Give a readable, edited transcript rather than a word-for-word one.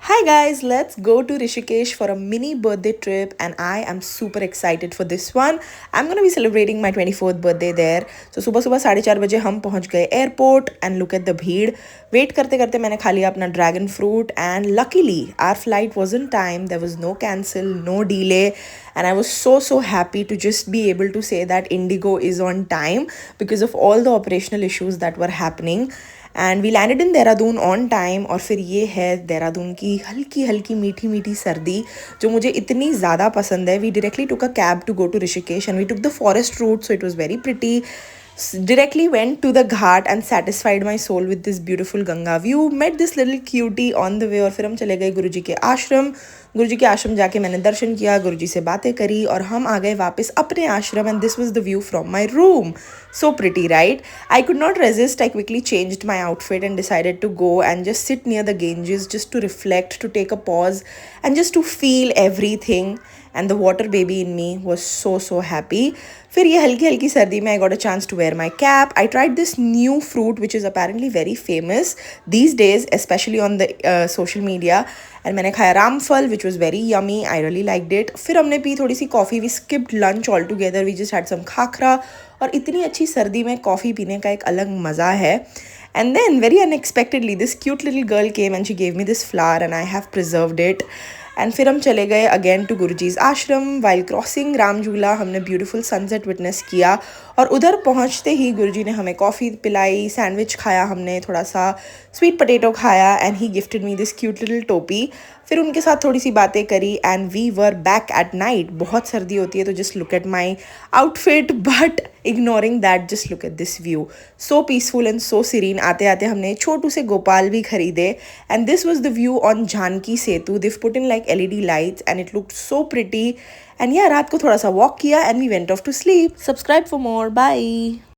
Hi guys, let's go to Rishikesh for a mini birthday trip and I am super excited for this one. I'm gonna be celebrating my 24th birthday there. So सुबह सुबह 4:30 बजे हम पहुंच गए airport and look at the भीड़. Wait करते करते मैंने खा लिया अपना dragon fruit and luckily our flight was in time. There was no cancel, no delay and I was so happy to just be able to say that Indigo is on time because of all the operational issues that were happening. And we landed in Dehradun on time. और फिर ये है देहरादून की हल्की हल्की मीठी मीठी सर्दी जो मुझे इतनी ज़्यादा पसंद है. We directly took a cab to go to Rishikesh and we took the forest route, so it was very pretty. Directly went to the ghat and satisfied my soul with this beautiful Ganga view. Met this little cutie on the way और फिर हम चले गए गुरुजी के आश्रम. गुरुजी के आश्रम जाके मैंने दर्शन किया, गुरुजी से बातें करी और हम आ गए वापस अपने आश्रम. And this was the view from my room. So pretty, right? I could not resist. I quickly changed my outfit and decided to go and just sit near the Ganges just to reflect, to take a pause and just to feel everything. And the water baby in me was so happy. फिर ये हल्की हल्की सर्दी में I got a chance to wear my cap. I tried this new fruit which is apparently very famous these days, especially on the social media. And मैंने खाया रामफल which was very yummy. I really liked it. फिर हमने पी थोड़ी सी coffee. We skipped lunch all together. We just had some khakhra. और इतनी अच्छी सर्दी में कॉफ़ी पीने का एक अलग मज़ा है. And then very unexpectedly this cute little girl came and she gave me this flower and I have preserved it. And फिर हम चले गए अगेन टू गुरुजीज आश्रम. वाइल क्रॉसिंग राम झूला हमने ब्यूटीफुल सनसेट विटनेस किया. और उधर पहुंचते ही गुरुजी ने हमें कॉफ़ी पिलाई, सैंडविच खाया हमने, थोड़ा सा स्वीट पोटैटो खाया and he gifted me this cute little topi. फिर उनके साथ थोड़ी सी बातें करी and we were back at night. बहुत सर्दी होती है तो just look at my outfit, but ignoring that just look at this view. So peaceful and so serene. आते आते हमने छोटू से गोपाल भी खरीदे and this was the view on Janki Setu. दिव put in like LED lights and it looked so pretty. And yeah रात को थोड़ा सा वॉक किया and we went off to sleep. Subscribe for more. Bye.